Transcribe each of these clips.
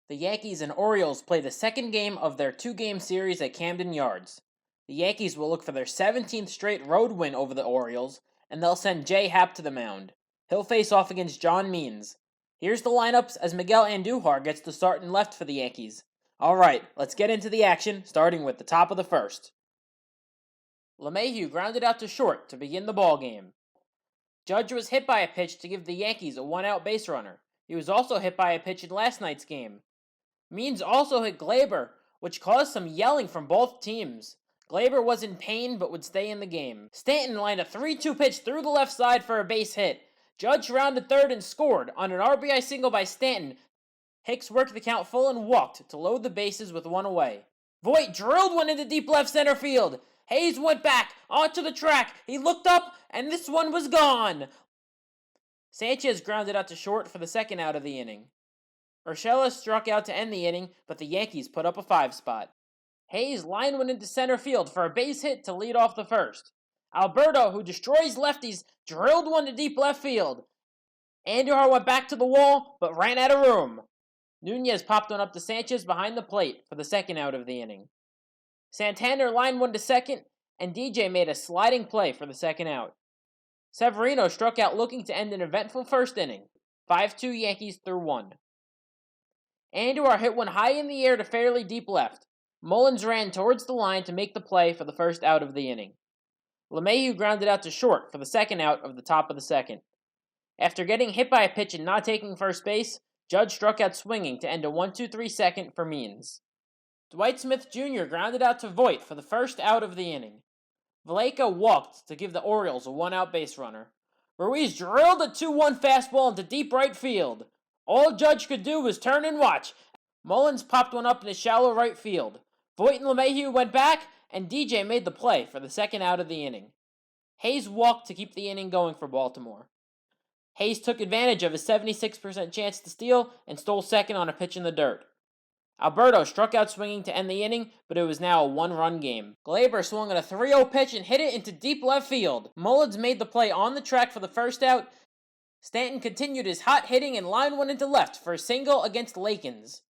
The Yankees and Orioles play the second game of their two-game series at Camden Yards. The Yankees will look for their 17th straight road win over the Orioles, and they'll send Jay Happ to the mound. He'll face off against John Means. Here's the lineups as Miguel Andujar gets the start in left for the Yankees. Alright, let's get into the action, starting with the top of the first. LeMahieu grounded out to short to begin the ball game. Judge was hit by a pitch to give the Yankees a one-out base runner. He was also hit by a pitch in last night's game. Means also hit Gleyber, which caused some yelling from both teams. Gleyber was in pain but would stay in the game. Stanton lined a 3-2 pitch through the left side for a base hit. Judge rounded third and scored on an RBI single by Stanton. Hicks worked the count full and walked to load the bases with one away. Voit drilled one into deep left center field. Hayes went back onto the track. He looked up, and this one was gone. Sanchez grounded out to short for the second out of the inning. Urshela struck out to end the inning, but the Yankees put up a 5 spot. Hayes lined one into center field for a base hit to lead off the first. Alberto, who destroys lefties, drilled one to deep left field. Andujar went back to the wall, but ran out of room. Nunez popped one up to Sanchez behind the plate for the second out of the inning. Santander lined one to second, and DJ made a sliding play for the second out. Severino struck out looking to end an eventful first inning. 5-2 Yankees through 1. Andujar hit one high in the air to fairly deep left. Mullins ran towards the line to make the play for the first out of the inning. LeMahieu grounded out to short for the second out of the top of the second. After getting hit by a pitch and not taking first base, Judge struck out swinging to end a 1-2-3 second for Means. Dwight Smith Jr. grounded out to Voit for the first out of the inning. Valleca walked to give the Orioles a one-out base runner. Ruiz drilled a 2-1 fastball into deep right field. All Judge could do was turn and watch. Mullins popped one up into shallow right field. Voit and LeMahieu went back, and DJ made the play for the second out of the inning. Hayes walked to keep the inning going for Baltimore. Hayes took advantage of his 76% chance to steal and stole second on a pitch in the dirt. Alberto struck out swinging to end the inning, but it was now a one-run game. Gleyber swung at a 3-0 pitch and hit it into deep left field. Mullins made the play on the track for the first out. Stanton continued his hot hitting and lined one into left for a single against Lakins.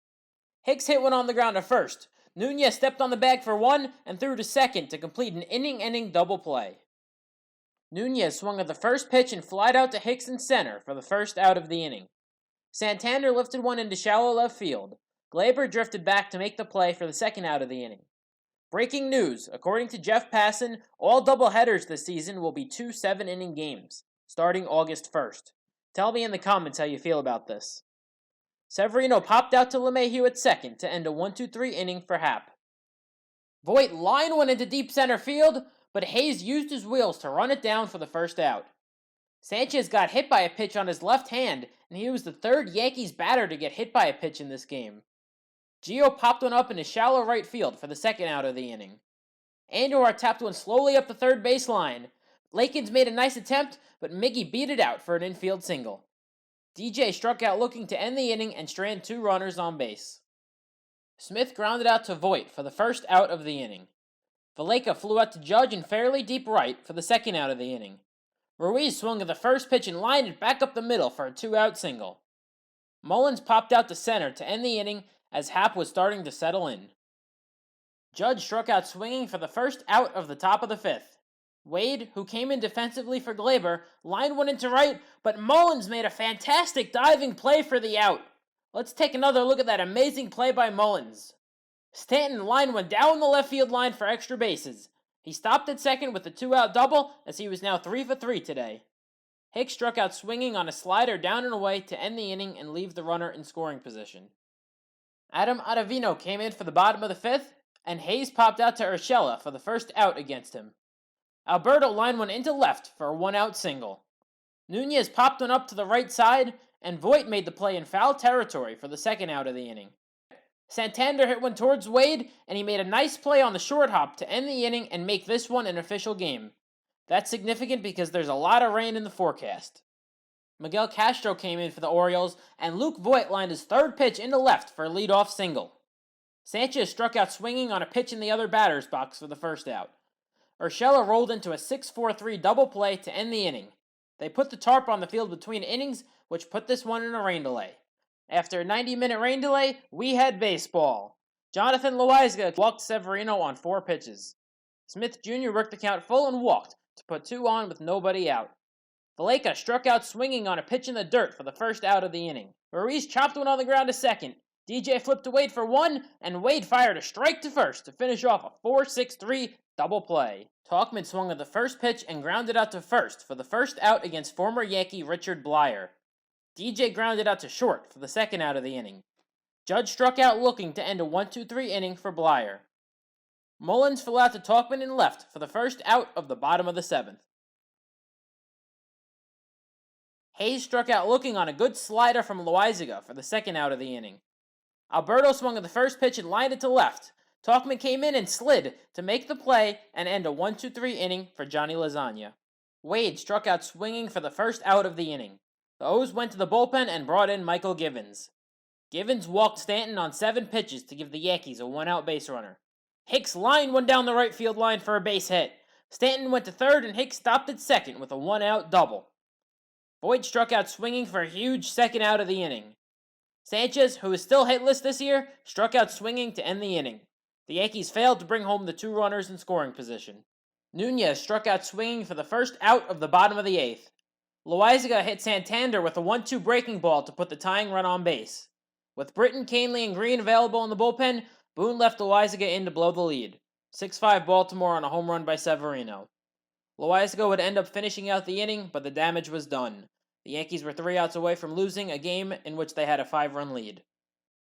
Hicks hit one on the ground to first. Nunez stepped on the bag for one and threw to second to complete an inning-ending double play. Nunez swung at the first pitch and flied out to Hicks in center for the first out of the inning. Santander lifted one into shallow left field. Gleyber drifted back to make the play for the second out of the inning. Breaking news, according to Jeff Passan, all doubleheaders this season will be 2 7-inning games, starting August 1st. Tell me in the comments how you feel about this. Severino popped out to LeMahieu at second to end a 1-2-3 inning for Happ. Voit lined one into deep center field, but Hayes used his wheels to run it down for the first out. Sanchez got hit by a pitch on his left hand, and he was the third Yankees batter to get hit by a pitch in this game. Gio popped one up into shallow right field for the second out of the inning. Andujar tapped one slowly up the third baseline. Lakins made a nice attempt, but Miggy beat it out for an infield single. DJ struck out looking to end the inning and stranded 2 runners on base. Smith grounded out to Voit for the first out of the inning. Valleca flew out to Judge in fairly deep right for the second out of the inning. Ruiz swung at the first pitch and lined it back up the middle for a 2-out single. Mullins popped out to center to end the inning as Happ was starting to settle in. Judge struck out swinging for the first out of the top of the 5th. Wade, who came in defensively for Gleyber, lined one into right, but Mullins made a fantastic diving play for the out. Let's take another look at that amazing play by Mullins. Stanton lined one down the left field line for extra bases. He stopped at second with a 2-out double, as he was now 3 for 3 today. Hicks struck out swinging on a slider down and away to end the inning and leave the runner in scoring position. Adam Ottavino came in for the bottom of the 5th, and Hayes popped out to Urshela for the first out against him. Alberto lined one into left for a 1-out single. Nunez popped one up to the right side, and Voit made the play in foul territory for the second out of the inning. Santander hit one towards Wade, and he made a nice play on the short hop to end the inning and make this one an official game. That's significant because there's a lot of rain in the forecast. Miguel Castro came in for the Orioles, and Luke Voit lined his third pitch into left for a leadoff single. Sanchez struck out swinging on a pitch in the other batter's box for the first out. Urshela rolled into a 6-4-3 double play to end the inning. They put the tarp on the field between innings, which put this one in a rain delay. After a 90-minute rain delay, we had baseball. Jonathan Loaizaga walked Severino on 4 pitches. Smith Jr. worked the count full and walked to put 2 on with nobody out. Valleca struck out swinging on a pitch in the dirt for the first out of the inning. Ruiz chopped one on the ground to second. DJ flipped to Wade for 1, and Wade fired a strike to first to finish off a 4-6-3 double play. Tauchman swung at the first pitch and grounded out to first for the first out against former Yankee Richard Blyer. DJ grounded out to short for the second out of the inning. Judge struck out looking to end a 1-2-3 inning for Blyer. Mullins flew out to Tauchman in left for the first out of the bottom of the 7th. Hayes struck out looking on a good slider from Loaizaga for the second out of the inning. Alberto swung at the first pitch and lined it to left. Tauchman came in and slid to make the play and end a 1-2-3 inning for Johnny Lasagna. Wade struck out swinging for the first out of the inning. The O's went to the bullpen and brought in Michael Givens. Givens walked Stanton on 7 pitches to give the Yankees a 1-out base runner. Hicks lined one down the right field line for a base hit. Stanton went to third and Hicks stopped at second with a 1-out double. Boyd struck out swinging for a huge second out of the inning. Sanchez, who is still hitless this year, struck out swinging to end the inning. The Yankees failed to bring home the 2 runners in scoring position. Nunez struck out swinging for the first out of the bottom of the 8th. Loaizaga hit Santander with a 1-2 breaking ball to put the tying run on base. With Britton, Canely, and Green available in the bullpen, Boone left Loaizaga in to blow the lead. 6-5 Baltimore on a home run by Severino. Loaizaga would end up finishing out the inning, but the damage was done. The Yankees were 3 outs away from losing a game in which they had a 5-run lead.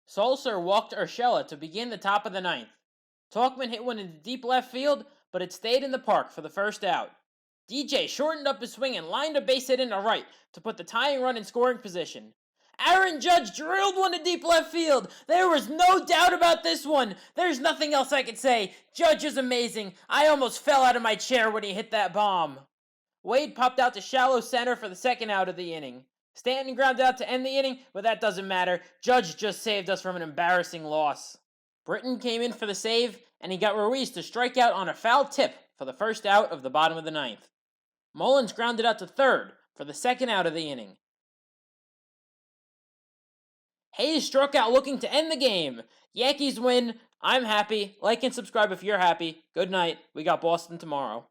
Sulser walked Urshela to begin the top of the 9th. Tauchman hit one into deep left field, but it stayed in the park for the first out. DJ shortened up his swing and lined a base hit into right to put the tying run in scoring position. Aaron Judge drilled one to deep left field. There was no doubt about this one. There's nothing else I could say. Judge is amazing. I almost fell out of my chair when he hit that bomb. Wade popped out to shallow center for the second out of the inning. Stanton grounded out to end the inning, but that doesn't matter. Judge just saved us from an embarrassing loss. Britton came in for the save, and he got Ruiz to strike out on a foul tip for the first out of the bottom of the 9th. Mullins grounded out to third for the second out of the inning. Hayes struck out looking to end the game. Yankees win. I'm happy. Like and subscribe if you're happy. Good night. We got Boston tomorrow.